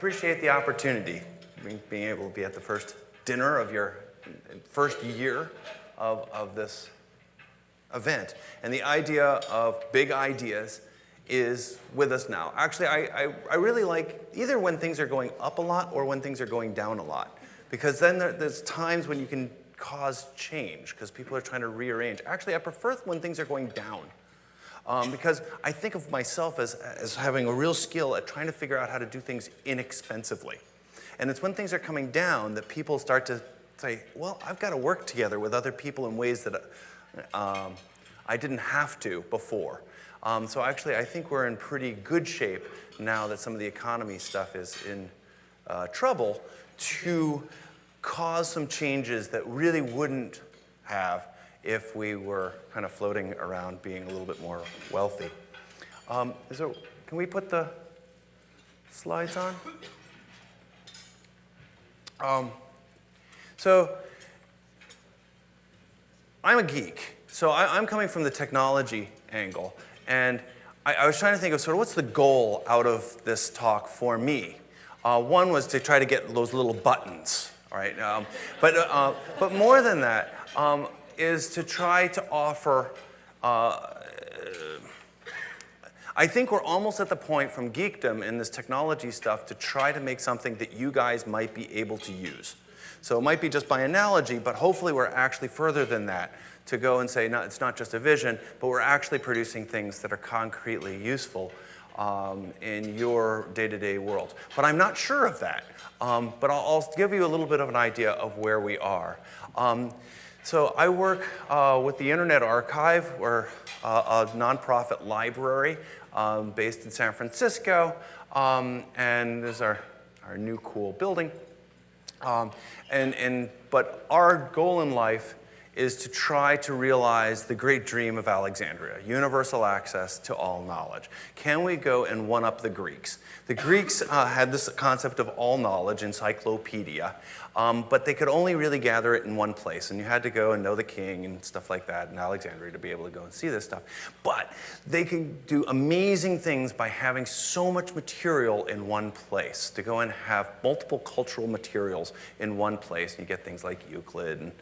appreciate the opportunity, being able to be at the first dinner of your first year of this event. And the idea of big ideas is with us now. Actually, I really like either when things are going up a lot or when things are going down a lot. Because then there's times when you can cause change because people are trying to rearrange. Actually, I prefer when things are going down. Because I think of myself as having a real skill at trying to figure out how to do things inexpensively. And it's when things are coming down that people start to say, well, I've got to work together with other people in ways that I didn't have to before. So actually, I think we're in pretty good shape now that some of the economy stuff is in trouble to cause some changes that really wouldn't have if we were kind of floating around being a little bit more wealthy. Can we put the slides on? So I'm a geek. So I'm coming from the technology angle. And I was trying to think of sort of what's the goal out of this talk for me. One was to try to get those little buttons, all right? But more than that, is to try to offer, I think we're almost at the point from geekdom in this technology stuff to try to make something that you guys might be able to use. So it might be just by analogy, but hopefully we're actually further than that to go and say, no, it's not just a vision, but we're actually producing things that are concretely useful in your day-to-day world. But I'm not sure of that. But I'll give you a little bit of an idea of where we are. So I work with the Internet Archive. We're a nonprofit library based in San Francisco. And this is our new cool building. But our goal in life is to try to realize the great dream of Alexandria, universal access to all knowledge. Can we go and one-up the Greeks? The Greeks had this concept of all knowledge, encyclopedia, but they could only really gather it in one place, and you had to go and know the king and stuff like that in Alexandria to be able to go and see this stuff. But they can do amazing things by having so much material in one place, to go and have multiple cultural materials in one place. And you get things like Euclid and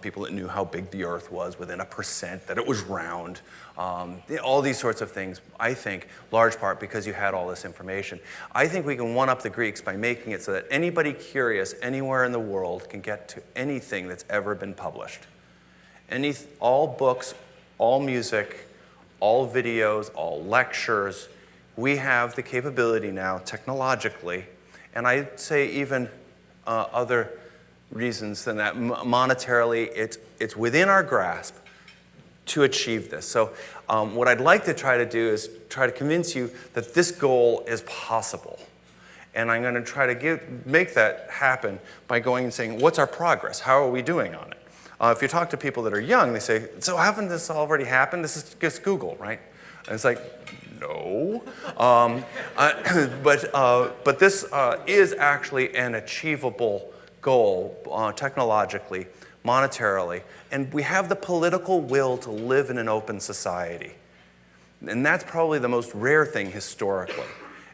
people that knew how big the earth was within 1%, that it was round, all these sorts of things, I think, large part because you had all this information. I think we can one-up the Greeks by making it so that anybody curious anywhere in the world can get to anything that's ever been published. All books, all music, all videos, all lectures, we have the capability now technologically, and I'd say even other reasons than that. Monetarily, it's within our grasp to achieve this. So what I'd like to try to do is try to convince you that this goal is possible. And I'm going to try to make that happen by going and saying, what's our progress? How are we doing on it? If you talk to people that are young, they say, so haven't this already happened? This is just Google, right? And it's like, no. But this is actually an achievable goal technologically, monetarily, and we have the political will to live in an open society. And that's probably the most rare thing historically.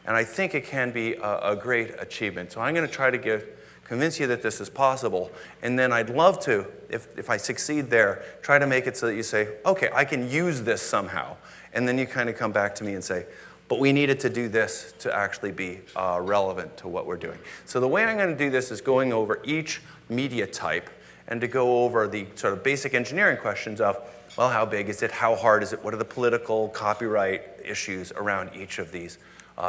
And I think it can be a great achievement. So I'm going to try to convince you that this is possible. And then I'd love to, if I succeed there, try to make it so that you say, okay, I can use this somehow. And then you kind of come back to me and say, but we needed to do this to actually be relevant to what we're doing. So the way I'm going to do this is going over each media type and to go over the sort of basic engineering questions of, well, how big is it? How hard is it? What are the political copyright issues around each of these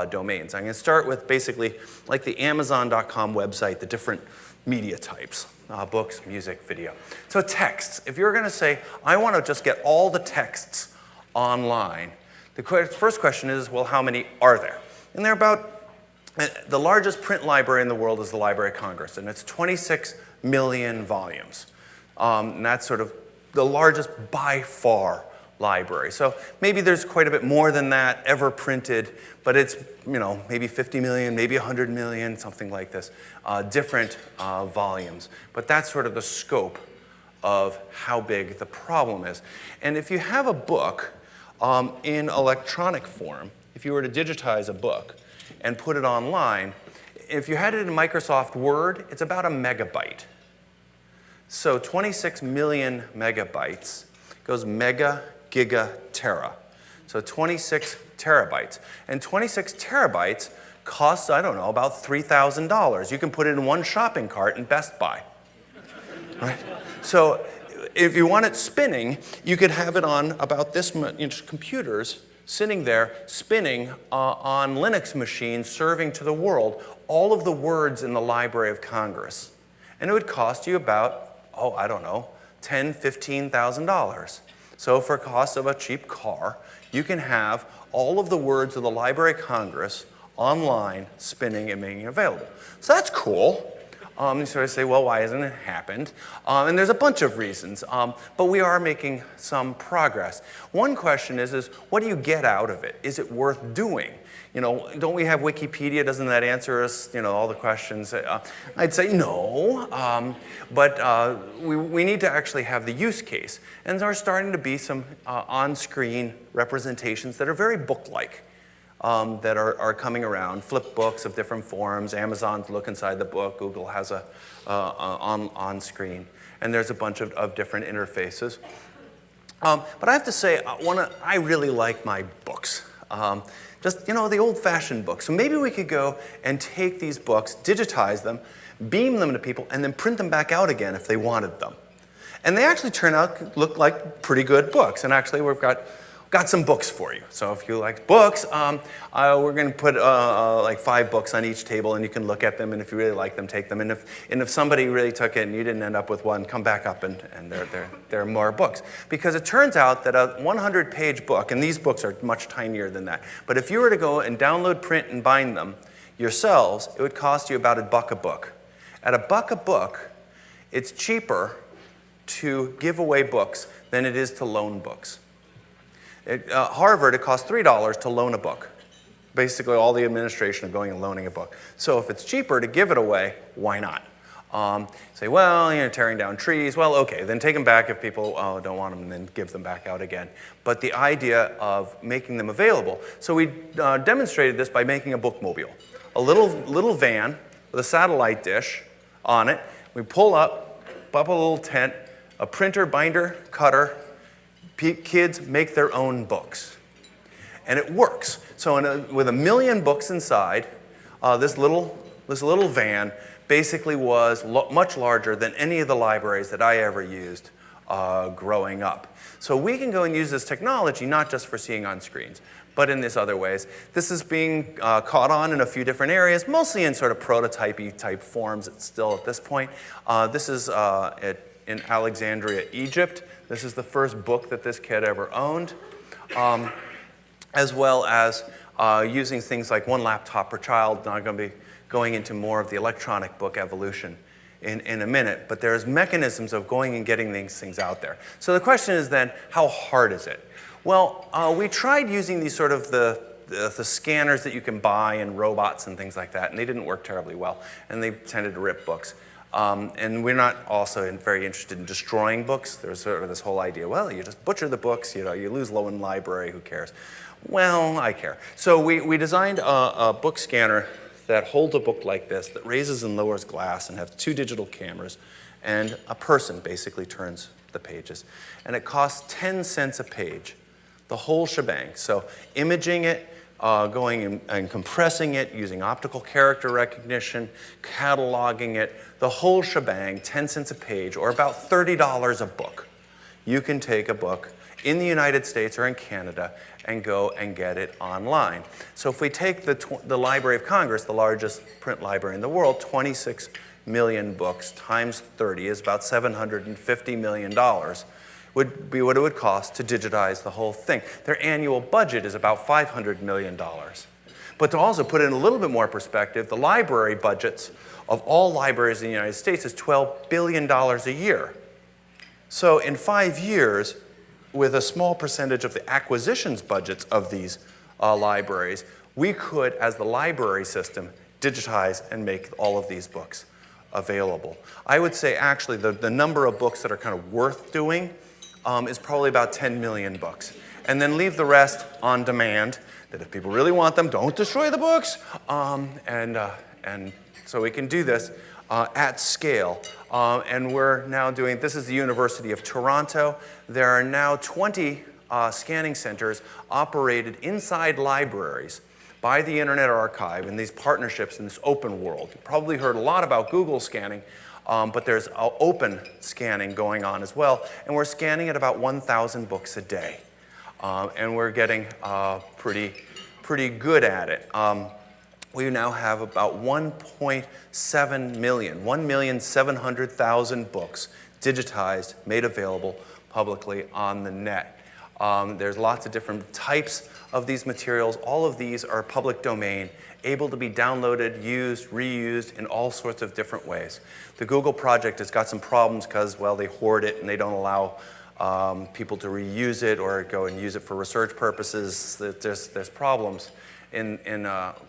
domains? I'm going to start with basically like the Amazon.com website, the different media types, books, music, video. So texts. If you're going to say, I want to just get all the texts online, the first question is, well, how many are there? And they're about, the largest print library in the world is the Library of Congress, and it's 26 million volumes. And that's sort of the largest by far library. So maybe there's quite a bit more than that ever printed, but it's, maybe 50 million, maybe 100 million, something like this, different volumes. But that's sort of the scope of how big the problem is. And if you have a book in electronic form, if you were to digitize a book and put it online, if you had it in Microsoft Word, it's about a megabyte. So 26 million megabytes goes mega, giga, tera. So 26 terabytes. And 26 terabytes costs, I don't know, about $3,000. You can put it in one shopping cart in Best Buy. Right? So if you want it spinning, you could have it on about this much computers sitting there spinning on Linux machines serving to the world all of the words in the Library of Congress. And it would cost you about, oh, I don't know, $10,000, $15,000. So for cost of a cheap car, you can have all of the words of the Library of Congress online spinning and making it available. So that's cool. You sort of say, well, why hasn't it happened? And there's a bunch of reasons, but we are making some progress. One question is what do you get out of it? Is it worth doing? You know, don't we have Wikipedia? Doesn't that answer us, you know, all the questions? I'd say no, but we need to actually have the use case. And there are starting to be some on-screen representations that are very book-like. That are coming around, flip books of different forms. Amazon's look inside the book. Google has a on screen. And there's a bunch of different interfaces. But I have to say, I really like my books. Just, you know, the old-fashioned books. So maybe we could go and take these books, digitize them, beam them to people, and then print them back out again if they wanted them. And they actually turn out look like pretty good books. And actually, we've got some books for you. So if you like books, we're going to put like 5 books on each table, and you can look at them, and if you really like them, take them. And if somebody really took it and you didn't end up with one, come back up, and there are more books. Because it turns out that a 100-page book, and these books are much tinier than that, but if you were to go and download, print, and bind them yourselves, it would cost you about $1 a book. At $1 a book, it's cheaper to give away books than it is to loan books. At Harvard, it costs $3 to loan a book. Basically, all the administration of going and loaning a book. So if it's cheaper to give it away, why not? Say, well, you're tearing down trees. Well, okay, then take them back if people don't want them, and then give them back out again. But the idea of making them available. So we demonstrated this by making a bookmobile. A little van with a satellite dish on it. We pull up a little tent, a printer, binder, cutter. Kids make their own books. And it works. So with 1 million books inside, this little van basically was much larger than any of the libraries that I ever used growing up. So we can go and use this technology not just for seeing on screens, but in these other ways. This is being caught on in a few different areas, mostly in sort of prototype-y type forms still at this point. This is in Alexandria, Egypt. This is the first book that this kid ever owned, as well as using things like one laptop per child. Now I'm going to be going into more of the electronic book evolution in a minute, but there's mechanisms of going and getting these things out there. So the question is then, how hard is it? Well, we tried using these sort of the scanners that you can buy and robots and things like that, and they didn't work terribly well, and they tended to rip books. And we're not also very interested in destroying books. There's sort of this whole idea, well, you just butcher the books, you know, you lose low in library, who cares? Well, I care. So we designed a book scanner that holds a book like this, that raises and lowers glass and has 2 digital cameras, and a person basically turns the pages. And it costs 10 cents a page, the whole shebang. So imaging it, going and compressing it, using optical character recognition, cataloging it, the whole shebang, 10 cents a page, or about $30 a book. You can take a book in the United States or in Canada and go and get it online. So if we take the Library of Congress, the largest print library in the world, 26 million books times 30 is about $750 million. Would be what it would cost to digitize the whole thing. Their annual budget is about $500 million. But to also put it in a little bit more perspective, the library budgets of all libraries in the United States is $12 billion a year. So in 5 years, with a small percentage of the acquisitions budgets of these libraries, we could, as the library system, digitize and make all of these books available. I would say actually the number of books that are kind of worth doing is probably about 10 million books. And then leave the rest on demand, that if people really want them, don't destroy the books, and So we can do this at scale. And we're now doing, this is the University of Toronto. There are now 20 scanning centers operated inside libraries by the Internet Archive in these partnerships in this open world. You probably heard a lot about Google scanning, but there's open scanning going on as well. And we're scanning at about 1,000 books a day. And we're getting pretty good at it. We now have about 1.7 million, 1,700,000 books digitized, made available publicly on the net. There's lots of different types of these materials. All of these are public domain, able to be downloaded, used, reused in all sorts of different ways. The Google project has got some problems because, well, they hoard it and they don't allow people to reuse it or go and use it for research purposes. There's problems in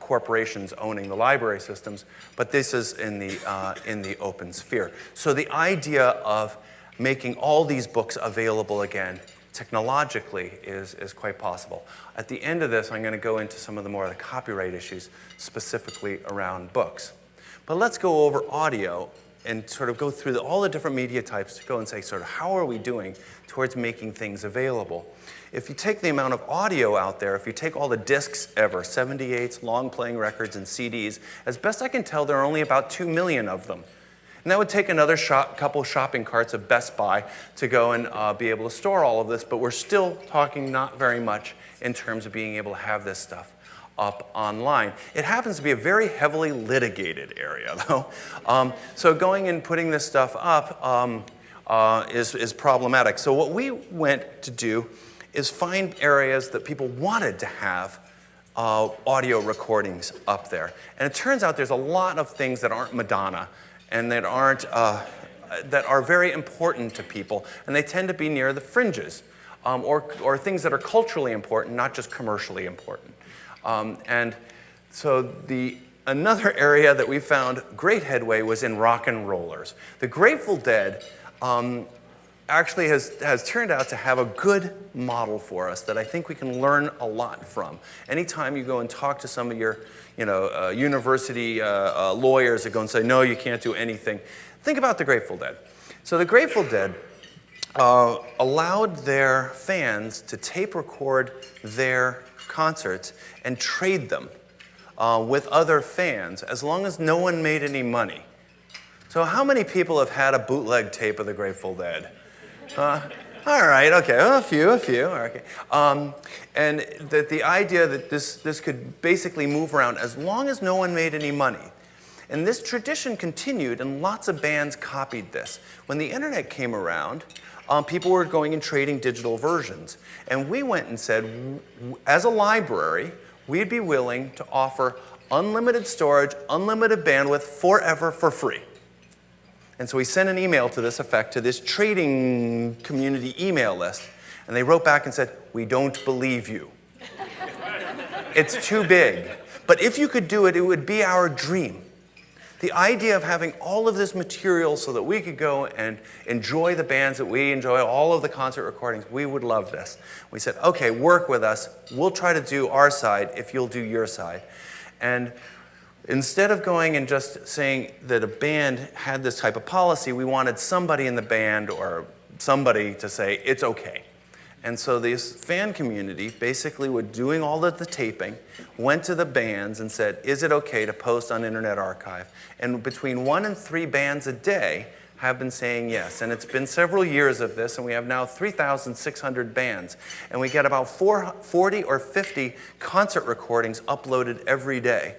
corporations owning the library systems, but this is in the open sphere. So the idea of making all these books available again technologically is quite possible. At the end of this, I'm going to go into some of the more of the copyright issues specifically around books. But let's go over audio and sort of go through all the different media types to go and say sort of how are we doing towards making things available. If you take the amount of audio out there, if you take all the discs ever, 78s, long playing records, and CDs, as best I can tell, there are only about 2 million of them. And that would take another couple shopping carts of Best Buy to go and be able to store all of this, but we're still talking not very much in terms of being able to have this stuff up online. It happens to be a very heavily litigated area, though. So going and putting this stuff up is problematic. So what we went to do is find areas that people wanted to have audio recordings up there. And it turns out there's a lot of things that aren't Madonna and that are very important to people, and they tend to be near the fringes, or things that are culturally important, not just commercially important. And so another area that we found great headway was in rock and rollers. The Grateful Dead actually has turned out to have a good model for us that I think we can learn a lot from. Anytime you go and talk to some of your university lawyers that go and say, no, you can't do anything, think about the Grateful Dead. So the Grateful Dead allowed their fans to tape record their concerts and trade them with other fans as long as no one made any money. So how many people have had a bootleg tape of the Grateful Dead? All right, okay, well, a few, okay. And that the idea that this could basically move around as long as no one made any money. And this tradition continued, and lots of bands copied this. When the internet came around, people were going and trading digital versions. And we went and said, as a library, we'd be willing to offer unlimited storage, unlimited bandwidth forever for free. And so we sent an email to this effect to this trading community email list. And they wrote back and said, we don't believe you. It's too big. But if you could do it, it would be our dream. The idea of having all of this material so that we could go and enjoy the bands that we enjoy, all of the concert recordings, we would love this. We said, okay, work with us. We'll try to do our side if you'll do your side. And instead of going and just saying that a band had this type of policy, we wanted somebody in the band or somebody to say, it's okay. And so this fan community basically were doing all of the taping, went to the bands and said, is it okay to post on Internet Archive? And between 1 and 3 bands a day have been saying yes. And it's been several years of this, and we have now 3,600 bands. And we get about 40 or 50 concert recordings uploaded every day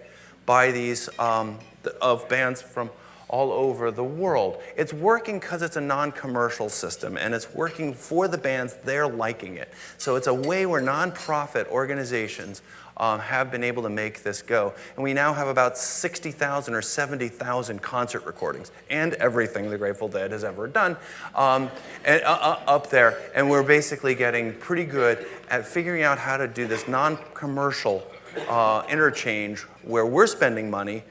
by these of bands from all over the world. It's working because it's a non-commercial system, and it's working for the bands. They're liking it. So it's a way where nonprofit organizations have been able to make this go. And we now have about 60,000 or 70,000 concert recordings and everything the Grateful Dead has ever done up there. And we're basically getting pretty good at figuring out how to do this non-commercial interchange where we're spending money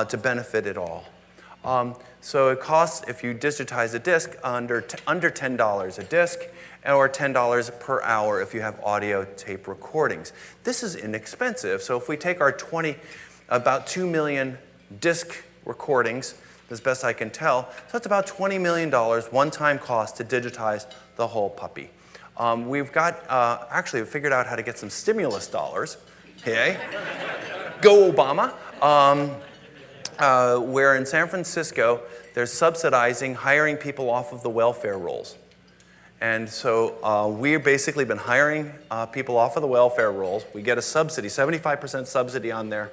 to benefit it all. So it costs, if you digitize a disc, under $10 a disc, or $10 per hour if you have audio tape recordings. This is inexpensive. So if we take our about 2 million disc recordings, as best I can tell. So it's about $20 million one-time cost to digitize the whole puppy. We've got, actually, we figured out how to get some stimulus dollars. Hey, go Obama. Where in San Francisco, they're subsidizing hiring people off of the welfare rolls. And so we've basically been hiring people off of the welfare rolls. We get a subsidy, 75% subsidy on their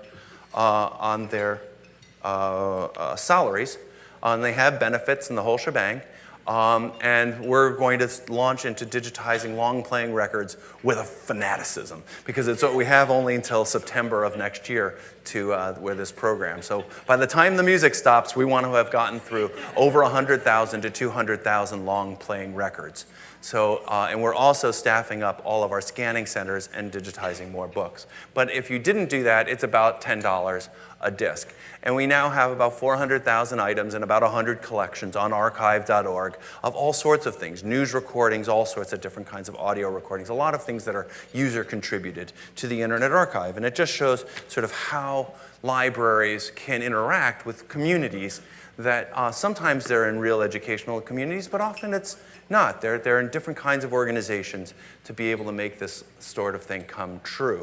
salaries. And they have benefits and the whole shebang. And we're going to launch into digitizing long-playing records with a fanaticism, because it's what we have only until September of next year to with this program. So by the time the music stops, we want to have gotten through over 100,000 to 200,000 long-playing records. So, and we're also staffing up all of our scanning centers and digitizing more books. But if you didn't do that, it's about $10 a disc. And we now have about 400,000 items and about 100 collections on archive.org of all sorts of things, news recordings, all sorts of different kinds of audio recordings, a lot of things that are user contributed to the Internet Archive. And it just shows sort of how libraries can interact with communities that sometimes they're in real educational communities, but often it's not. They're in different kinds of organizations to be able to make this sort of thing come true.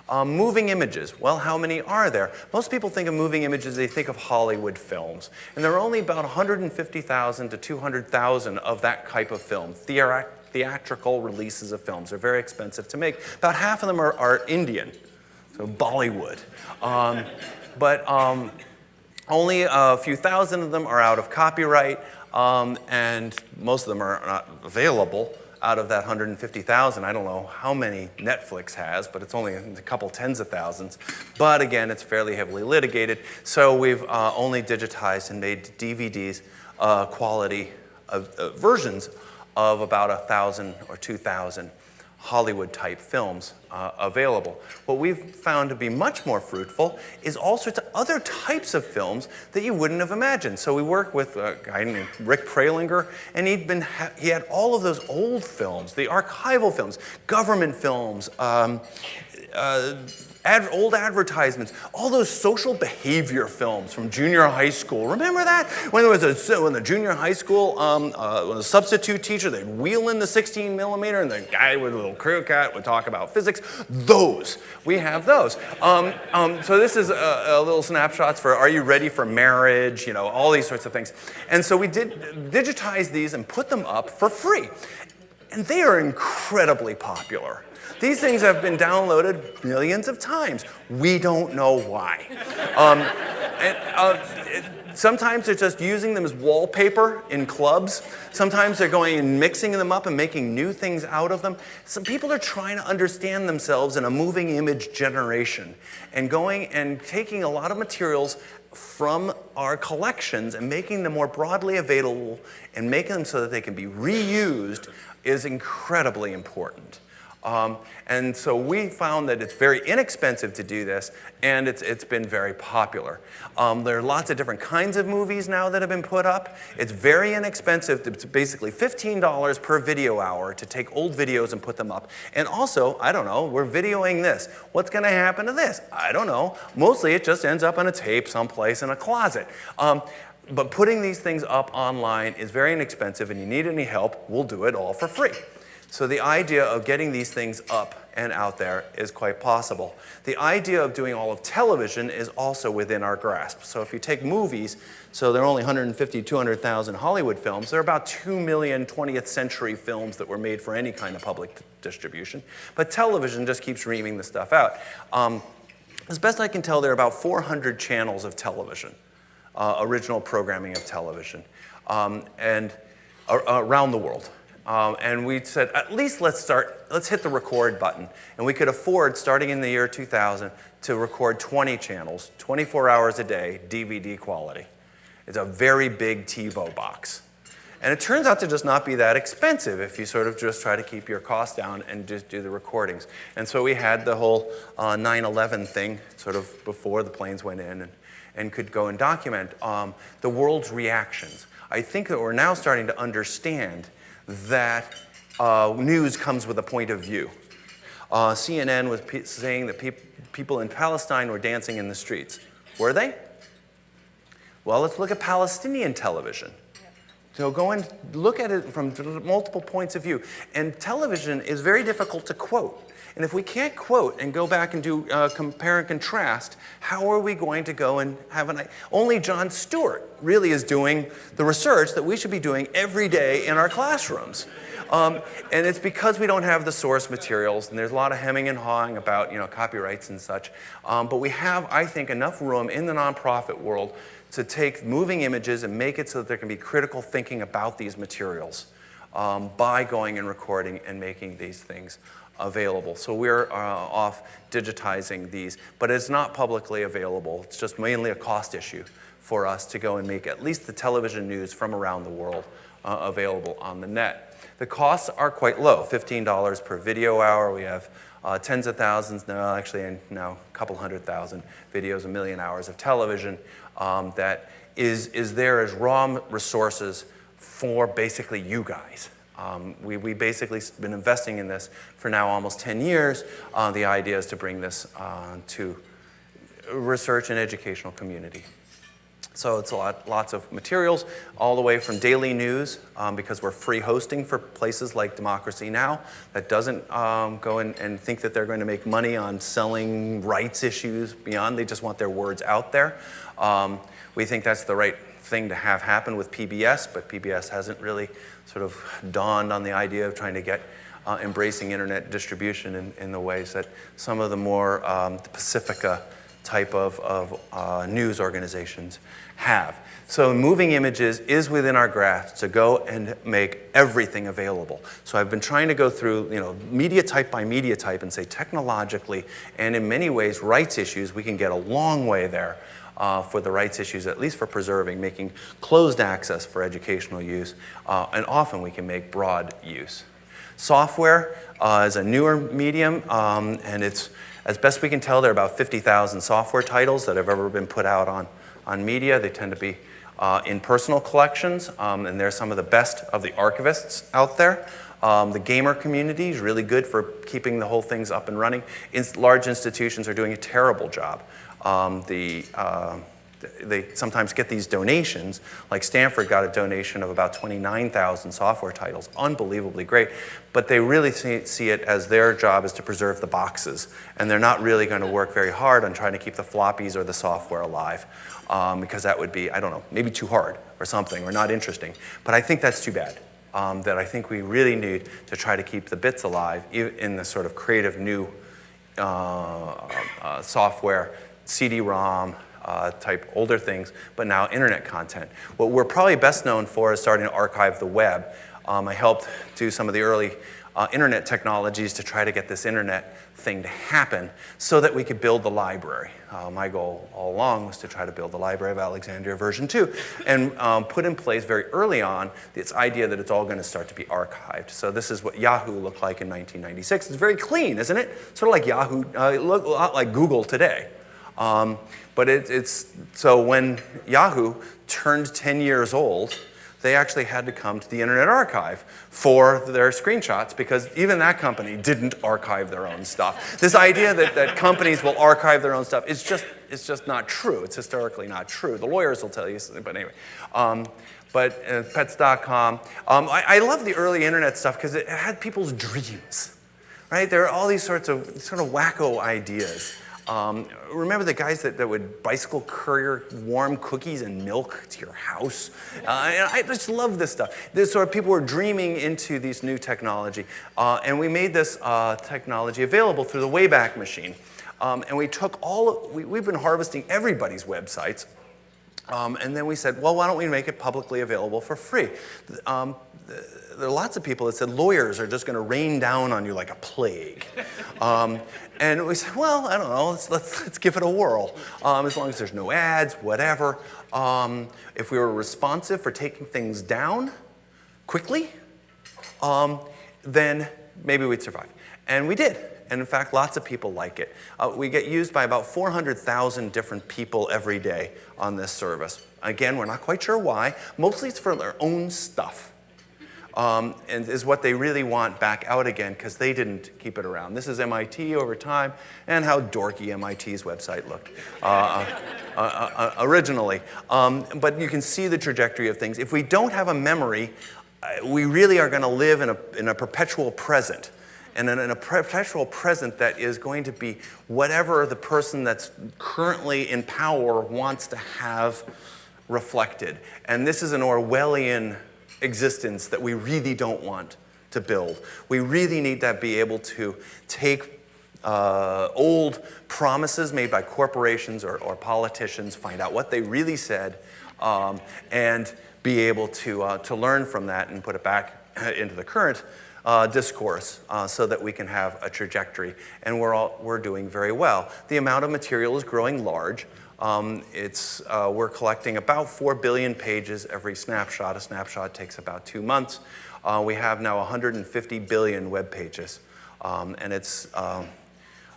Moving images. Well, how many are there? Most people think of moving images, they think of Hollywood films. And there are only about 150,000 to 200,000 of that type of film. Theatrical releases of films are very expensive to make. About half of them are Indian, so Bollywood. But only a few thousand of them are out of copyright, and most of them are not available. Out of that 150,000, I don't know how many Netflix has, but it's only a couple tens of thousands. But again, it's fairly heavily litigated, so we've only digitized and made DVDs quality versions of about 1,000 or 2,000 Hollywood-type films available. What we've found to be much more fruitful is all sorts of other types of films that you wouldn't have imagined. So we work with a guy named Rick Pralinger, and he had all of those old films, the archival films, government films, old advertisements, all those social behavior films from junior high school. Remember that? When there was when the junior high school, when a substitute teacher, they'd wheel in the 16 millimeter and the guy with a little crew cut would talk about physics. Those, we have those. So this is a little snapshots for Are You Ready for Marriage? You know, all these sorts of things. And so we did digitize these and put them up for free. And they are incredibly popular. These things have been downloaded millions of times. We don't know why. Sometimes they're just using them as wallpaper in clubs. Sometimes they're going and mixing them up and making new things out of them. Some people are trying to understand themselves in a moving image generation and going and taking a lot of materials from our collections and making them more broadly available and making them so that they can be reused is incredibly important. And so we found that it's very inexpensive to do this, and it's been very popular. There are lots of different kinds of movies now that have been put up. It's very inexpensive. It's basically $15 per video hour to take old videos and put them up. And also, I don't know, we're videoing this. What's going to happen to this? I don't know. Mostly it just ends up on a tape someplace in a closet. But putting these things up online is very inexpensive, and you need any help, we'll do it all for free. So the idea of getting these things up and out there is quite possible. The idea of doing all of television is also within our grasp. So if you take movies, so there are only 150, 200,000 Hollywood films. There are about 2 million 20th century films that were made for any kind of public distribution. But television just keeps reaming the stuff out. As best I can tell, there are about 400 channels of television, original programming of television, and around the world. And we said, at least let's hit the record button. And we could afford, starting in the year 2000, to record 20 channels, 24 hours a day, DVD quality. It's a very big TiVo box. And it turns out to just not be that expensive if you sort of just try to keep your costs down and just do the recordings. And so we had the whole 9/11 thing sort of before the planes went in and could go and document the world's reactions. I think that we're now starting to understand that news comes with a point of view. CNN was saying that people in Palestine were dancing in the streets. Were they? Well, let's look at Palestinian television. So go and look at it from multiple points of view. And television is very difficult to quote. And if we can't quote and go back and do compare and contrast, how are we going to go and have an... Only Jon Stewart really is doing the research that we should be doing every day in our classrooms. And it's because we don't have the source materials, and there's a lot of hemming and hawing about copyrights and such. But we have, I think, enough room in the nonprofit world to take moving images and make it so that there can be critical thinking about these materials by going and recording and making these things available. So we're off digitizing these, but it's not publicly available. It's just mainly a cost issue for us to go and make at least the television news from around the world available on the net. The costs are quite low, $15 per video hour. We have tens of thousands, now actually now a couple 100,000 videos, 1 million hours of television that is there as raw resources for basically you guys. We basically been investing in this for now almost 10 years. The idea is to bring this to research and educational community. So it's lots of materials, all the way from daily news, because we're free hosting for places like Democracy Now! That doesn't go and think that they're going to make money on selling rights issues beyond. They just want their words out there. We think that's the right thing to have happen with PBS, but PBS hasn't really sort of dawned on the idea of trying to get embracing internet distribution in the ways that some of the more Pacifica type of news organizations have. So moving images is within our grasp to go and make everything available. So I've been trying to go through media type by media type and say technologically and in many ways rights issues, we can get a long way there for the rights issues, at least for preserving, making closed access for educational use, and often we can make broad use. Software is a newer medium, and it's, as best we can tell, there are about 50,000 software titles that have ever been put out on media. They tend to be in personal collections, and they're some of the best of the archivists out there. The gamer community is really good for keeping the whole things up and running. Large institutions are doing a terrible job. They sometimes get these donations, like Stanford got a donation of about 29,000 software titles, unbelievably great, but they really see it as their job is to preserve the boxes, and they're not really going to work very hard on trying to keep the floppies or the software alive, because that would be, I don't know, maybe too hard or something, or not interesting. But I think that's too bad, that I think we really need to try to keep the bits alive in the sort of creative new software, CD-ROM, type older things, but now internet content. What we're probably best known for is starting to archive the web. I helped do some of the early internet technologies to try to get this internet thing to happen so that we could build the library. My goal all along was to try to build the Library of Alexandria version 2 and put in place very early on this idea that it's all going to start to be archived. So this is what Yahoo looked like in 1996. It's very clean, isn't it? Sort of like Yahoo, it looked a lot like Google today. But so when Yahoo turned 10 years old, they actually had to come to the Internet Archive for their screenshots because even that company didn't archive their own stuff. This idea that companies will archive their own stuff is just not true. It's historically not true. The lawyers will tell you, but anyway. Pets.com. I love the early internet stuff because it had people's dreams, right? There are all these sort of wacko ideas. Remember the guys that would bicycle courier warm cookies and milk to your house? And I just love this stuff. This sort of people were dreaming into these new technology. And we made this technology available through the Wayback Machine. And we took we've been harvesting everybody's websites. And then we said, well, why don't we make it publicly available for free? There are lots of people that said lawyers are just going to rain down on you like a plague. And we said, well, I don't know, let's give it a whirl. As long as there's no ads, whatever. If we were responsive for taking things down quickly, then maybe we'd survive. And we did. And in fact, lots of people like it. We get used by about 400,000 different people every day on this service. Again, we're not quite sure why. Mostly it's for their own stuff. and is what they really want back out again because they didn't keep it around. This is MIT over time and how dorky MIT's website looked originally. But you can see the trajectory of things. If we don't have a memory, we really are going to live in a perpetual present. And in a perpetual present that is going to be whatever the person that's currently in power wants to have reflected. And this is an Orwellian existence that we really don't want to build. We really need to be able to take old promises made by corporations or politicians, find out what they really said, and be able to learn from that and put it back into the current discourse so that we can have a trajectory. And we're doing very well. The amount of material is growing large. We're collecting about 4 billion pages every snapshot. A snapshot takes about 2 months. We have now 150 billion web pages. And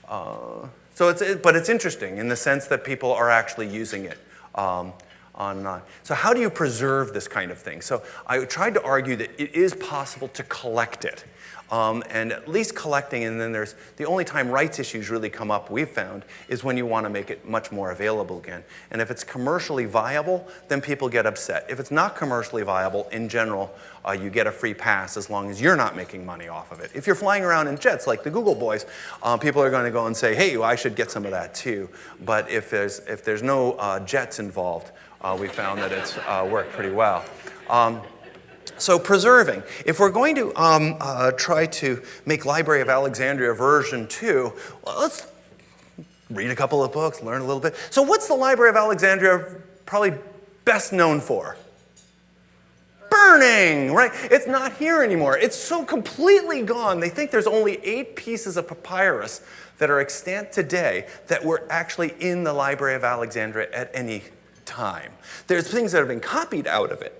but it's interesting in the sense that people are actually using it. So how do you preserve this kind of thing? So I tried to argue that it is possible to collect it. And at least collecting, and then there's the only time rights issues really come up, we've found, is when you want to make it much more available again. And if it's commercially viable, then people get upset. If it's not commercially viable, in general, you get a free pass as long as you're not making money off of it. If you're flying around in jets like the Google boys, people are going to go and say, hey, well, I should get some of that too. But if there's no jets involved, we found that it's worked pretty well. So preserving. If we're going to try to make Library of Alexandria version 2, well, let's read a couple of books, learn a little bit. So what's the Library of Alexandria probably best known for? Burning, right? It's not here anymore. It's so completely gone. They think there's only 8 pieces of papyrus that are extant today that were actually in the Library of Alexandria at any time. There's things that have been copied out of it,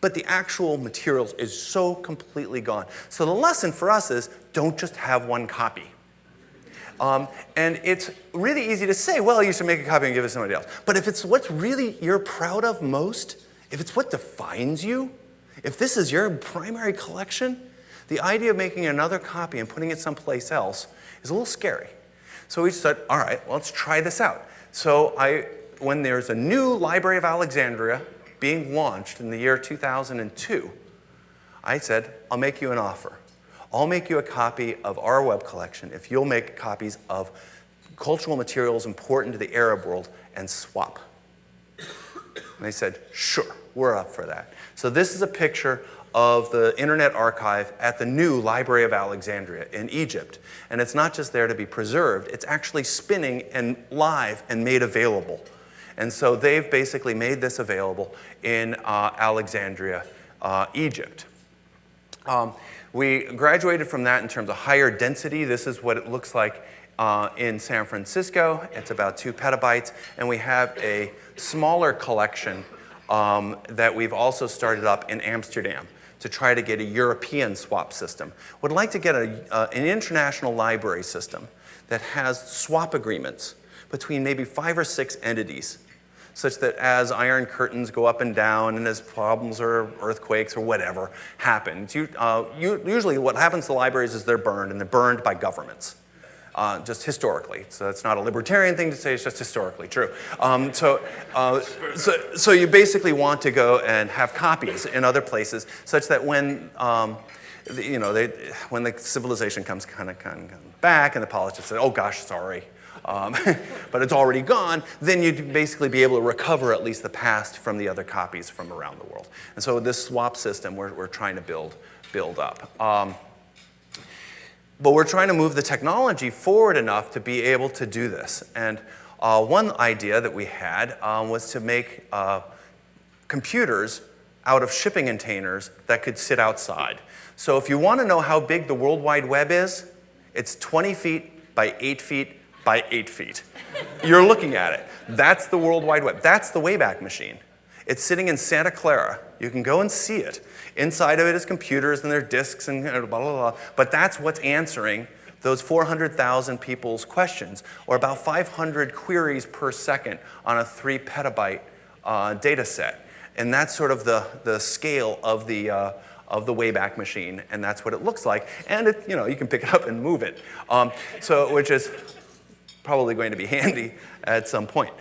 but the actual materials is so completely gone. So the lesson for us is don't just have one copy. And it's really easy to say, well, you should make a copy and give it to somebody else. But if it's what's really you're proud of most, if it's what defines you, if this is your primary collection, the idea of making another copy and putting it someplace else is a little scary. So we said, all right, well, let's try this out. So when there's a new Library of Alexandria being launched in the year 2002, I said, I'll make you an offer. I'll make you a copy of our web collection if you'll make copies of cultural materials important to the Arab world and swap. And they said, sure, we're up for that. So this is a picture of the Internet Archive at the new Library of Alexandria in Egypt. And it's not just there to be preserved, it's actually spinning and live and made available. And so they've basically made this available in Alexandria, Egypt. We graduated from that in terms of higher density. This is what it looks like in San Francisco. It's about 2 petabytes. And we have a smaller collection that we've also started up in Amsterdam to try to get a European swap system. Would like to get an international library system that has swap agreements between maybe 5 or 6 entities, such that as iron curtains go up and down and as problems or earthquakes or whatever happen, usually what happens to libraries is they're burned, and they're burned by governments, just historically. So it's not a libertarian thing to say, it's just historically true. So you basically want to go and have copies in other places such that when when the civilization comes kind of back and the politicians say, oh gosh, sorry, but it's already gone, then you'd basically be able to recover at least the past from the other copies from around the world. And so this swap system we're trying to build up. But we're trying to move the technology forward enough to be able to do this. And one idea that we had was to make computers out of shipping containers that could sit outside. So if you want to know how big the World Wide Web is, it's 20 feet by 8 feet by 8 feet. You're looking at it. That's the World Wide Web. That's the Wayback Machine. It's sitting in Santa Clara. You can go and see it. Inside of it is computers and there are disks and blah, blah, blah. But that's what's answering those 400,000 people's questions, or about 500 queries per second on a 3 petabyte data set. And that's sort of the scale of the of the Wayback Machine, and that's what it looks like. And you can pick it up and move it, which is probably going to be handy at some point,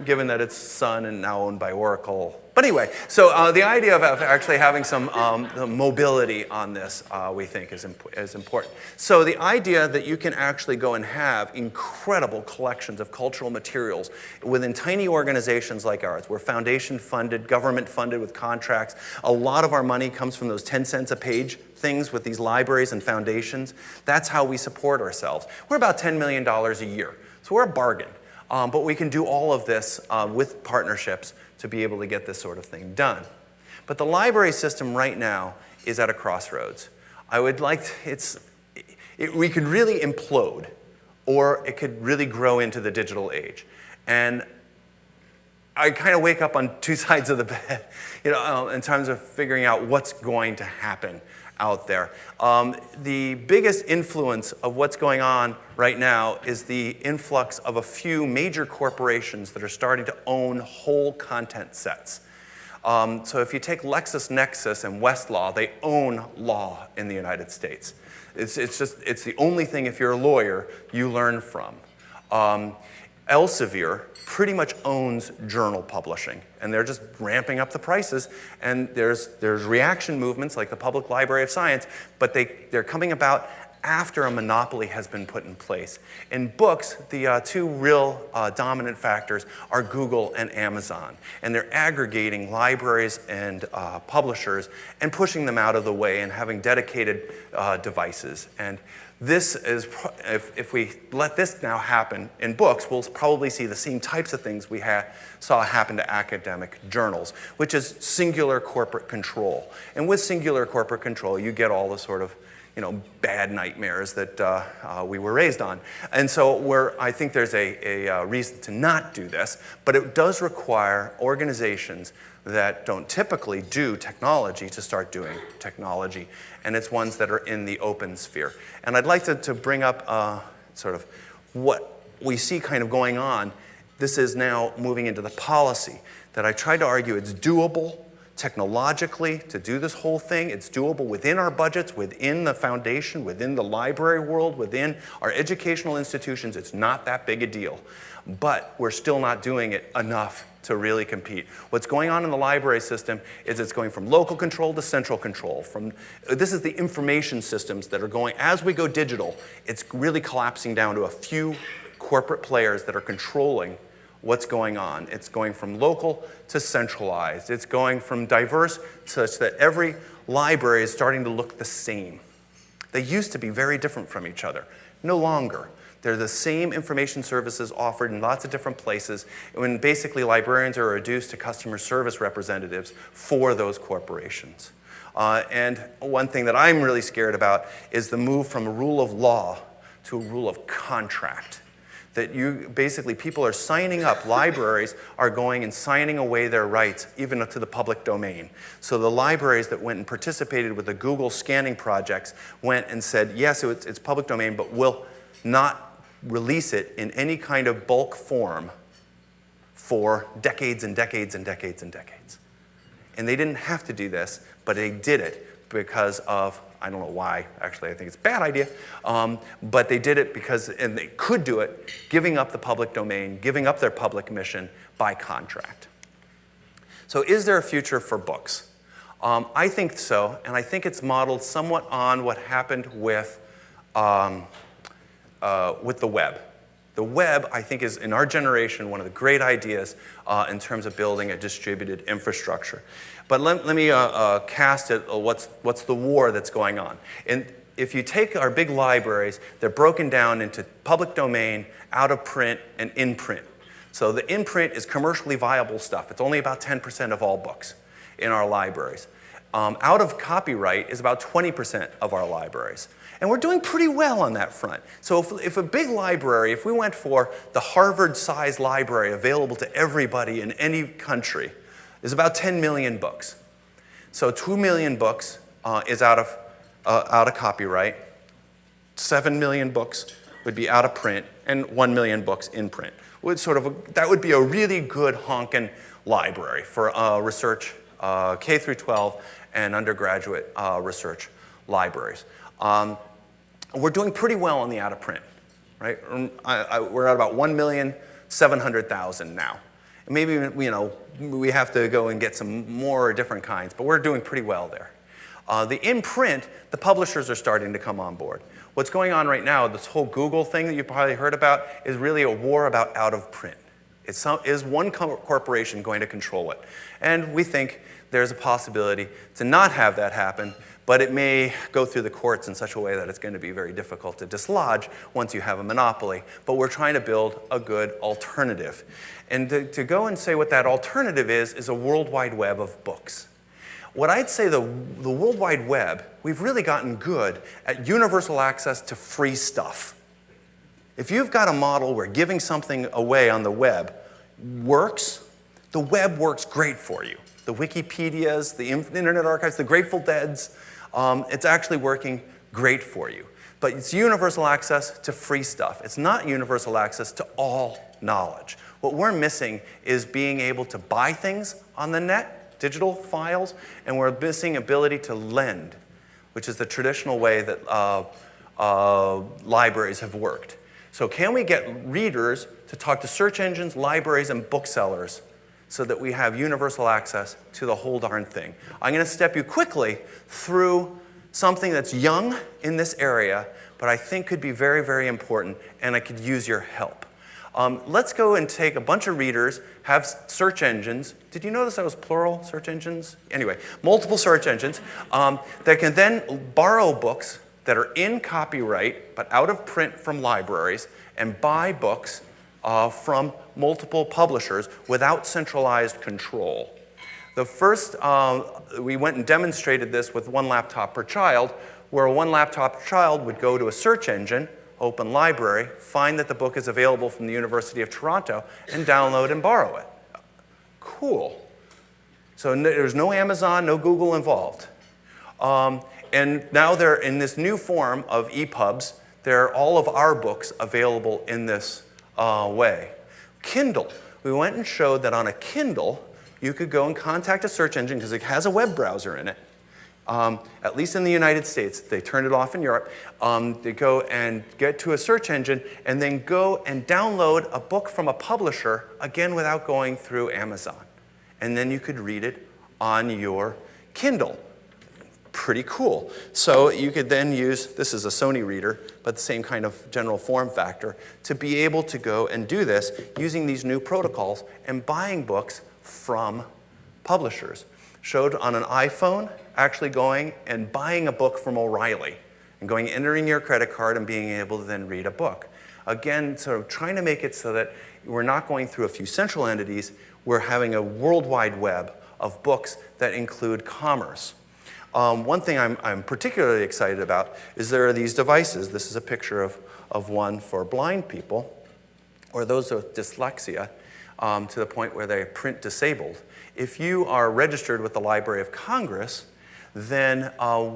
given that it's Sun and now owned by Oracle. But anyway, so the idea of actually having some mobility on this, we think, is important. So the idea that you can actually go and have incredible collections of cultural materials within tiny organizations like ours. We're foundation-funded, government-funded with contracts. A lot of our money comes from those 10 cents a page things with these libraries and foundations. That's how we support ourselves. We're about $10 million a year, so we're a bargain. But we can do all of this with partnerships to be able to get this sort of thing done. But the library system right now is at a crossroads. We could really implode, or it could really grow into the digital age. And I kind of wake up on two sides of the bed, in terms of figuring out what's going to happen out there. The biggest influence of what's going on right now is the influx of a few major corporations that are starting to own whole content sets. So if you take LexisNexis and Westlaw, they own law in the United States. It's the only thing, if you're a lawyer, you learn from. Elsevier pretty much owns journal publishing, and they're just ramping up the prices. And there's reaction movements like the Public Library of Science, but they're coming about after a monopoly has been put in place. In books, the two real dominant factors are Google and Amazon, and they're aggregating libraries and publishers and pushing them out of the way and having dedicated devices. And this is, if we let this now happen in books, we'll probably see the same types of things we saw happen to academic journals, which is singular corporate control. And with singular corporate control, you get all the sort of bad nightmares that we were raised on. And so I think there's a reason to not do this, but it does require organizations that don't typically do technology to start doing technology, and it's ones that are in the open sphere. And I'd like to bring up sort of what we see kind of going on. This is now moving into the policy that I tried to argue it's doable technologically to do this whole thing. It's doable within our budgets, within the foundation, within the library world, within our educational institutions. It's not that big a deal. But we're still not doing it enough to really compete. What's going on in the library system is it's going from local control to central control. This is the information systems that are going, as we go digital, it's really collapsing down to a few corporate players that are controlling what's going on. It's going from local to centralized. It's going from diverse such that every library is starting to look the same. They used to be very different from each other. No longer. They're the same information services offered in lots of different places, when basically librarians are reduced to customer service representatives for those corporations. And one thing that I'm really scared about is the move from a rule of law to a rule of contract. That people are signing up, libraries are going and signing away their rights, even to the public domain. So the libraries that went and participated with the Google scanning projects went and said, yes, it's public domain, but we'll not release it in any kind of bulk form for decades and decades and decades and decades. And they didn't have to do this, but they did it because of, I don't know why, actually I think it's a bad idea, but they did it because, and they could do it, giving up the public domain, giving up their public mission by contract. So is there a future for books? I think so, and I think it's modeled somewhat on what happened with the web. The web, I think, is, in our generation, one of the great ideas in terms of building a distributed infrastructure. But let me cast it, what's the war that's going on. And if you take our big libraries, they're broken down into public domain, out of print, and in print. So the in print is commercially viable stuff. It's only about 10% of all books in our libraries. Out of copyright is about 20% of our libraries. And we're doing pretty well on that front. So if a big library, if we went for the Harvard-sized library available to everybody in any country, is about 10 million books. So 2 million books is out of copyright. 7 million books would be out of print, and 1 million books in print. That would be a really good honkin' library for research K through 12 and undergraduate research libraries. We're doing pretty well on the out of print, right? We're at about 1,700,000 now. And maybe, you know, we have to go and get some more different kinds, but we're doing pretty well there. The in print, the publishers are starting to come on board. What's going on right now, this whole Google thing that you probably heard about, is really a war about out of print. Is one corporation going to control it? And we think there's a possibility to not have that happen, but it may go through the courts in such a way that it's going to be very difficult to dislodge once you have a monopoly. But we're trying to build a good alternative. And to go and say what that alternative is a World Wide Web of books. What I'd say the World Wide Web, we've really gotten good at universal access to free stuff. If you've got a model where giving something away on the web works, the web works great for you. The Wikipedias, the Internet Archives, the Grateful Deads, it's actually working great for you. But it's universal access to free stuff. It's not universal access to all knowledge. What we're missing is being able to buy things on the net, digital files, and we're missing ability to lend, which is the traditional way that libraries have worked. So can we get readers to talk to search engines, libraries, and booksellers so that we have universal access to the whole darn thing? I'm going to step you quickly through something that's young in this area, but I think could be very, very important, and I could use your help. Let's go and take a bunch of readers, have search engines. Did you notice that was plural, search engines? Anyway, multiple search engines that can then borrow books that are in copyright but out of print from libraries and buy books from multiple publishers without centralized control. The first, we went and demonstrated this with one laptop per child, where one laptop per child would go to a search engine, open library, find that the book is available from the University of Toronto, and download and borrow it. Cool. So there's no Amazon, no Google involved. And now they're in this new form of EPUBs. There are all of our books available in this way. Kindle. We went and showed that on a Kindle, you could go and contact a search engine because it has a web browser in it. At least in the United States. They turned it off in Europe. They go and get to a search engine and then go and download a book from a publisher, again without going through Amazon. And then you could read it on your Kindle. Pretty cool. So you could then use, this is a Sony reader, but the same kind of general form factor, to be able to go and do this using these new protocols and buying books from publishers. Showed on an iPhone, actually going and buying a book from O'Reilly and going, entering your credit card and being able to then read a book. Again, sort of trying to make it so that we're not going through a few central entities, we're having a worldwide web of books that include commerce. One thing I'm particularly excited about is there are these devices. This is a picture of one for blind people, or those with dyslexia, to the point where they're print disabled. If you are registered with the Library of Congress, then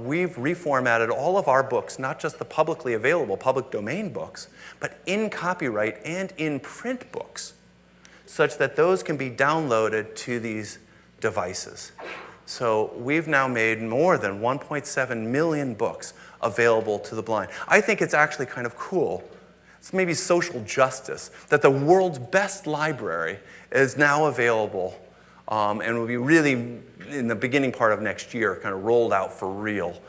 we've reformatted all of our books, not just the publicly available public domain books, but in copyright and in print books, such that those can be downloaded to these devices. So we've now made more than 1.7 million books available to the blind. I think it's actually kind of cool. It's maybe social justice that the world's best library is now available and will be really, in the beginning part of next year, kind of rolled out for real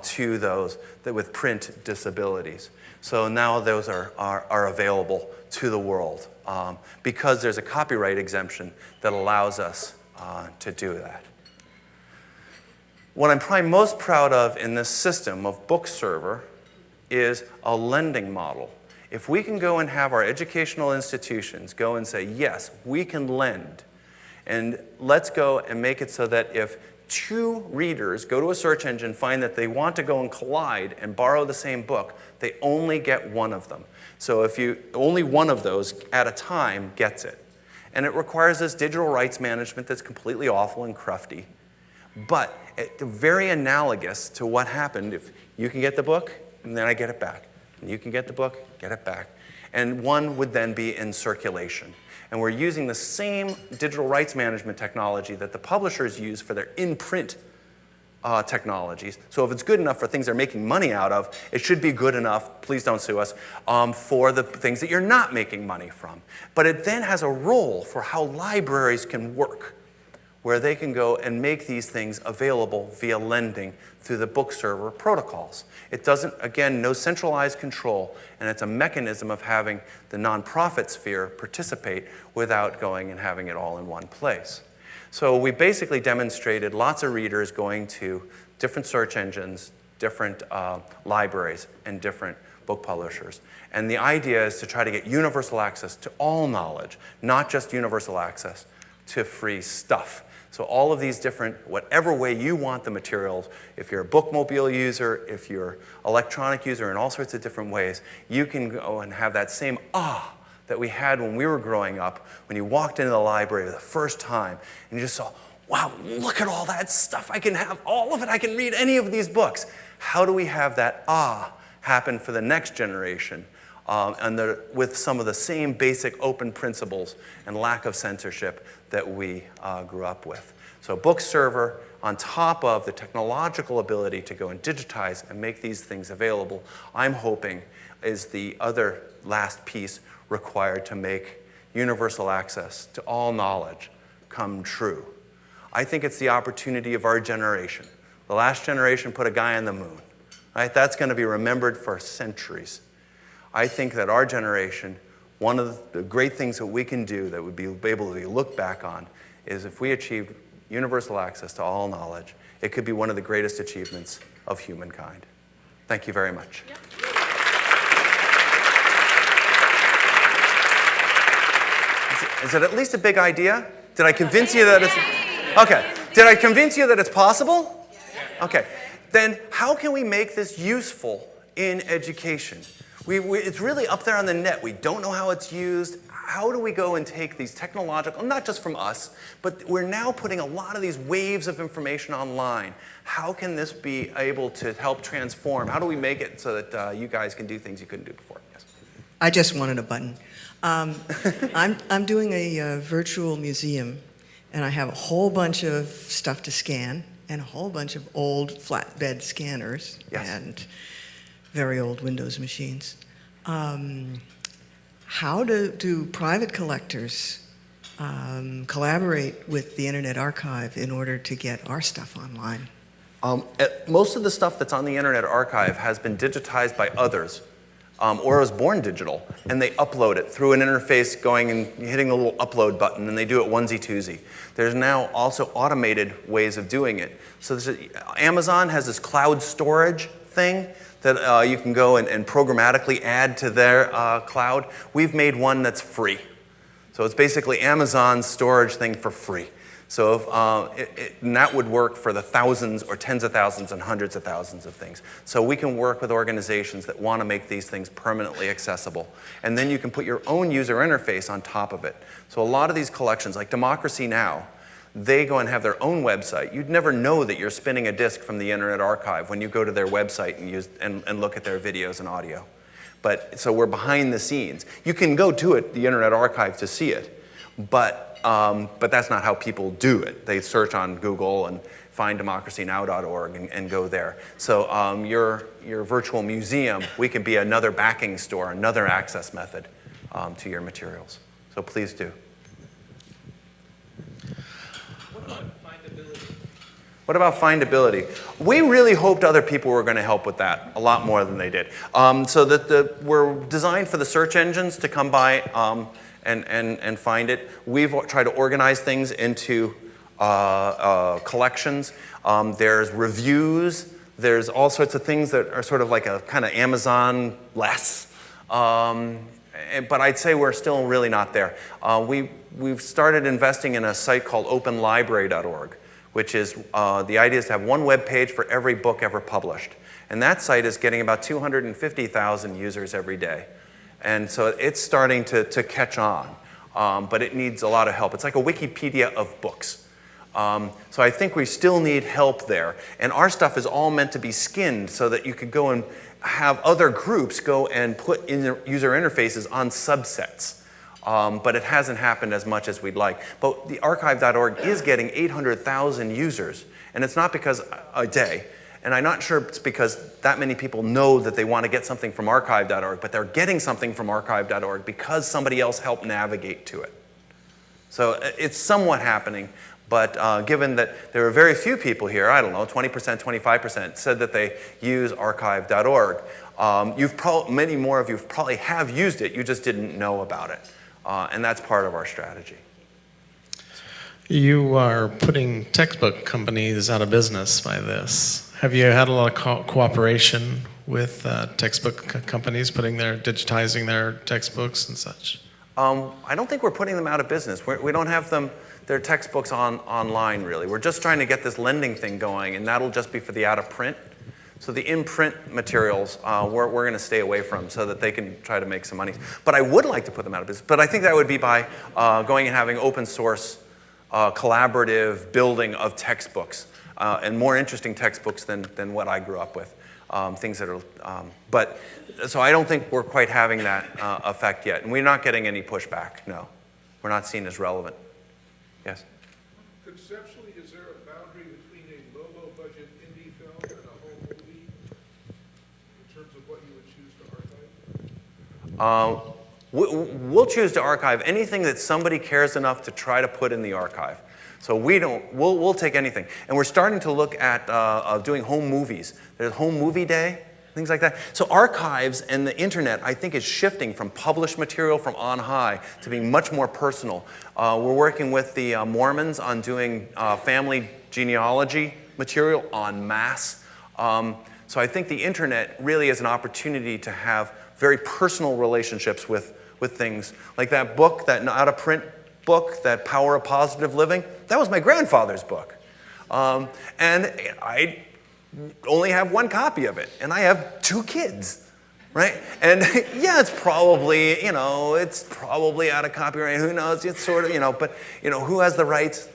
to those that with print disabilities. So now those are available to the world because there's a copyright exemption that allows us to do that. What I'm probably most proud of in this system of BookServer is a lending model. If we can go and have our educational institutions go and say, yes, we can lend, and let's go and make it so that if two readers go to a search engine, find that they want to go and collide and borrow the same book, they only get one of them. So if only one of those at a time gets it. And it requires this digital rights management that's completely awful and crufty. But it's very analogous to what happened if you can get the book, and then I get it back. And you can get the book, get it back. and one would then be in circulation. And we're using the same digital rights management technology that the publishers use for their in-print technologies. So if it's good enough for things they're making money out of, it should be good enough, please don't sue us, for the things that you're not making money from. But it then has a role for how libraries can work, where they can go and make these things available via lending through the book server protocols. It doesn't, again, no centralized control, and it's a mechanism of having the nonprofit sphere participate without going and having it all in one place. So we basically demonstrated lots of readers going to different search engines, different libraries, and different book publishers. And the idea is to try to get universal access to all knowledge, not just universal access to free stuff. So all of these different, whatever way you want the materials, if you're a bookmobile user, if you're electronic user, in all sorts of different ways, you can go and have that same that we had when we were growing up, when you walked into the library the first time and you just saw, wow, look at all that stuff. I can have all of it. I can read any of these books. How do we have that happen for the next generation with some of the same basic open principles and lack of censorship that we grew up with? So book server, on top of the technological ability to go and digitize and make these things available, I'm hoping is the other last piece required to make universal access to all knowledge come true. I think it's the opportunity of our generation. The last generation put a guy on the moon. Right? That's going to be remembered for centuries. I think that our generation, one of the great things that we can do that would be able to be looked back on is if we achieved universal access to all knowledge, it could be one of the greatest achievements of humankind. Thank you very much. Yep. Is it at least a big idea? Did I convince you that it's... Okay. Did I convince you that it's possible? Okay. Then how can we make this useful in education? It's really up there on the net. We don't know how it's used. How do we go and take these technological, not just from us, but we're now putting a lot of these waves of information online. How can this be able to help transform? How do we make it so that you guys can do things you couldn't do before? Yes. I just wanted a button. I'm doing a virtual museum, and I have a whole bunch of stuff to scan and a whole bunch of old flatbed scanners and very old Windows machines. How do private collectors collaborate with the Internet Archive in order to get our stuff online? Most of the stuff that's on the Internet Archive has been digitized by others. Or was born digital, and they upload it through an interface going and hitting the little upload button, and they do it onesie-twosie. There's now also automated ways of doing it. So Amazon has this cloud storage thing that you can go and programmatically add to their cloud. We've made one that's free. So it's basically Amazon's storage thing for free. So and that would work for the thousands or tens of thousands and hundreds of thousands of things. So we can work with organizations that want to make these things permanently accessible. And then you can put your own user interface on top of it. So a lot of these collections, like Democracy Now!, they go and have their own website. You'd never know that you're spinning a disc from the Internet Archive when you go to their website and look at their videos and audio. So we're behind the scenes. You can go to it, the Internet Archive, to see it. But that's not how people do it. They search on Google and find democracynow.org and go there. So your virtual museum, we can be another backing store, another access method to your materials. So please do. What about findability? We really hoped other people were going to help with that a lot more than they did. So that we're designed for the search engines to come by and find it. We've tried to organize things into collections. There's reviews. There's all sorts of things that are sort of like a kind of Amazon-less. But I'd say we're still really not there. We've started investing in a site called openlibrary.org, which is, the idea is to have one web page for every book ever published. And that site is getting about 250,000 users every day. And so it's starting to catch on, but it needs a lot of help. It's like a Wikipedia of books. So I think we still need help there. And our stuff is all meant to be skinned so that you could go and have other groups go and put in their user interfaces on subsets. But it hasn't happened as much as we'd like. But the archive.org is getting 800,000 users, and it's not because a day. And I'm not sure it's because that many people know that they want to get something from archive.org, but they're getting something from archive.org because somebody else helped navigate to it. So it's somewhat happening, but given that there are very few people here, I don't know, 20%, 25% said that they use archive.org. Many more of you probably have used it, you just didn't know about it. And that's part of our strategy. You are putting textbook companies out of business by this. Have you had a lot of cooperation with textbook companies digitizing their textbooks and such? I don't think we're putting them out of business. We don't have their textbooks online, really. We're just trying to get this lending thing going, and that'll just be for the out-of-print. So the in-print materials, we're going to stay away from so that they can try to make some money. But I would like to put them out of business. But I think that would be by going and having open source, collaborative building of textbooks, and more interesting textbooks than what I grew up with. Things that are, so I don't think we're quite having that effect yet. And we're not getting any pushback, no. We're not seen as relevant. Yes? Conceptually, is there a boundary between a low budget indie film and a whole movie in terms of what you would choose to archive? We'll choose to archive anything that somebody cares enough to try to put in the archive. So we'll take anything. And we're starting to look at doing home movies. There's Home Movie Day, things like that. So archives and the internet, I think, is shifting from published material from on high to being much more personal. We're working with the Mormons on doing family genealogy material en masse. So I think the internet really is an opportunity to have very personal relationships with things. Like that book, that out-of-print book, that Power of Positive Living, that was my grandfather's book. And I only have one copy of it, and I have 2 kids, right? And yeah, it's probably out of copyright, who knows, it's sort of, but, who has the rights?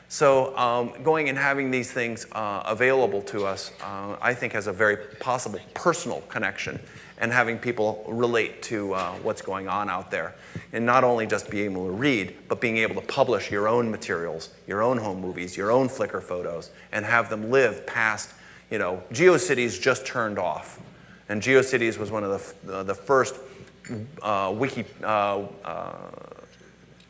So going and having these things available to us, I think has a very possible personal connection, and having people relate to what's going on out there. And not only just being able to read, but being able to publish your own materials, your own home movies, your own Flickr photos, and have them live past, GeoCities just turned off. And GeoCities was one of the first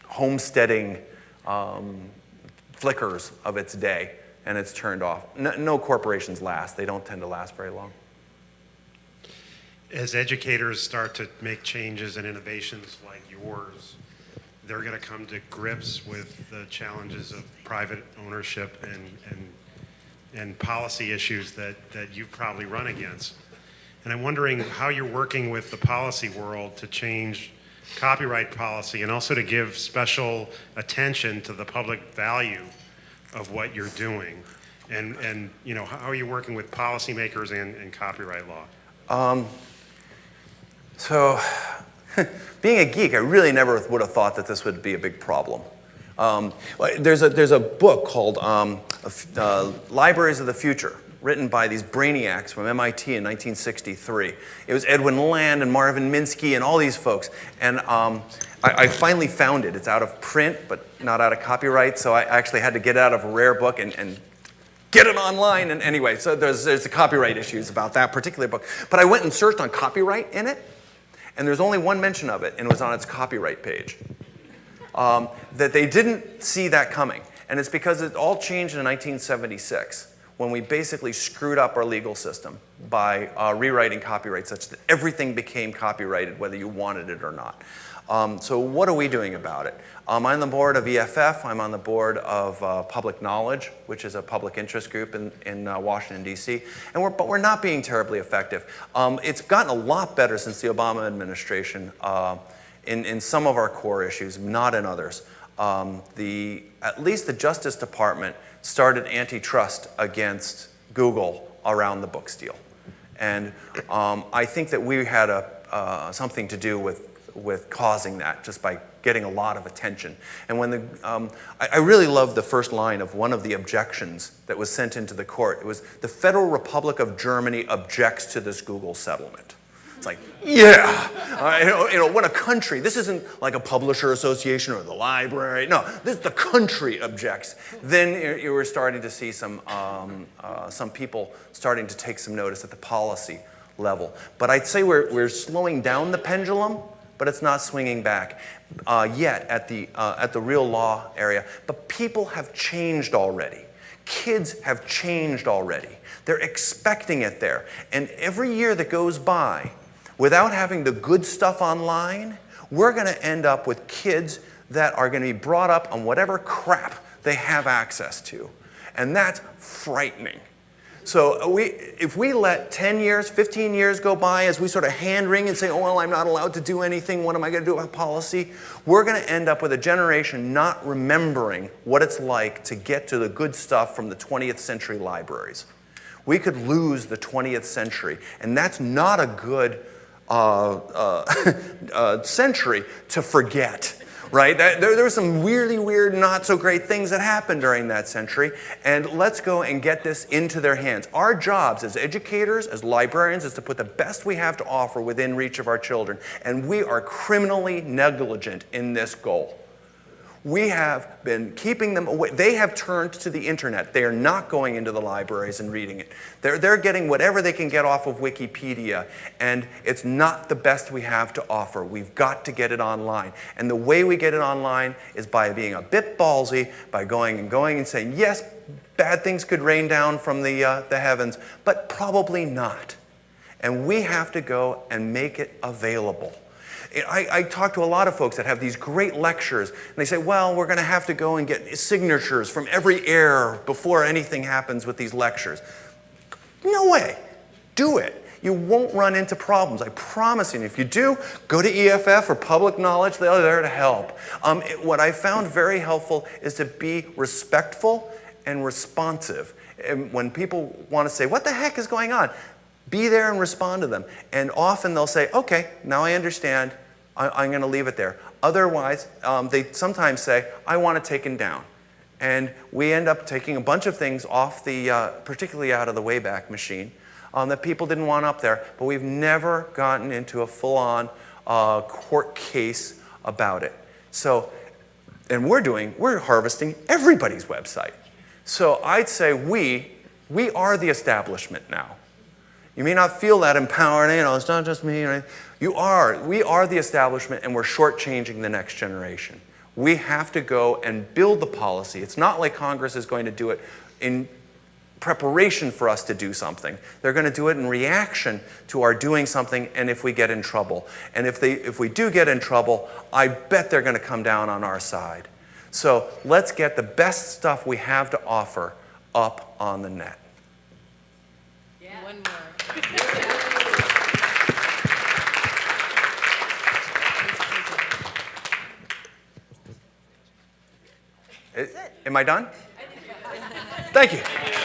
homesteading Flickrs of its day, and it's turned off. No corporations last. They don't tend to last very long. As educators start to make changes and innovations like yours, they're going to come to grips with the challenges of private ownership and policy issues that you've probably run against. And I'm wondering how you're working with the policy world to change copyright policy and also to give special attention to the public value of what you're doing. And how are you working with policymakers and copyright law? So, being a geek, I really never would have thought that this would be a big problem. There's a book called Libraries of the Future, written by these brainiacs from MIT in 1963. It was Edwin Land and Marvin Minsky and all these folks. And I finally found it. It's out of print, but not out of copyright, so I actually had to get out of a rare book and get it online. And anyway, so there's the copyright issues about that particular book. But I went and searched on copyright in it, and there's only one mention of it, and it was on its copyright page. That they didn't see that coming. And it's because it all changed in 1976, when we basically screwed up our legal system by rewriting copyright such that everything became copyrighted, whether you wanted it or not. So what are we doing about it? I'm on the board of EFF. I'm on the board of Public Knowledge, which is a public interest group in Washington, D.C. But we're not being terribly effective. It's gotten a lot better since the Obama administration in some of our core issues, not in others. At least the Justice Department started antitrust against Google around the book steal. And I think that we had something to do with with causing that just by getting a lot of attention. And when I really love the first line of one of the objections that was sent into the court. It was, "The Federal Republic of Germany objects to this Google settlement." It's like, yeah, when a country, this isn't like a publisher association or the library, no, the country objects. Then you were starting to see some people starting to take some notice at the policy level. But I'd say we're slowing down the pendulum, but it's not swinging back yet at the real law area. But people have changed already. Kids have changed already. They're expecting it there. And every year that goes by, without having the good stuff online, we're going to end up with kids that are going to be brought up on whatever crap they have access to. And that's frightening. So if we let 10 years, 15 years go by as we sort of hand-wring and say, oh, well, I'm not allowed to do anything, what am I going to do about policy? We're going to end up with a generation not remembering what it's like to get to the good stuff from the 20th century libraries. We could lose the 20th century, and that's not a good century to forget, right? There were some really weird, not so great things that happened during that century, and let's go and get this into their hands. Our jobs as educators, as librarians, is to put the best we have to offer within reach of our children, and we are criminally negligent in this goal. We have been keeping them away. They have turned to the internet. They are not going into the libraries and reading it. They're getting whatever they can get off of Wikipedia, and it's not the best we have to offer. We've got to get it online. And the way we get it online is by being a bit ballsy, by going and saying, yes, bad things could rain down from the heavens, but probably not. And we have to go and make it available. I talk to a lot of folks that have these great lectures, and they say, well, we're going to have to go and get signatures from every heir before anything happens with these lectures. No way. Do it. You won't run into problems. I promise you. And if you do, go to EFF or Public Knowledge. They're there to help. What I found very helpful is to be respectful and responsive. And when people want to say, what the heck is going on? Be there and respond to them. And often they'll say, okay, now I understand. I'm going to leave it there. Otherwise, they sometimes say, I want it taken down. And we end up taking a bunch of things off particularly out of the Wayback Machine, that people didn't want up there. But we've never gotten into a full-on court case about it. So, and we're harvesting everybody's website. So I'd say we are the establishment now. You may not feel that empowering, it's not just me. Right? We are the establishment, and we're shortchanging the next generation. We have to go and build the policy. It's not like Congress is going to do it in preparation for us to do something. They're going to do it in reaction to our doing something and if we get in trouble. And if we do get in trouble, I bet they're going to come down on our side. So let's get the best stuff we have to offer up on the net. Yeah. One more. Am I done? Thank you.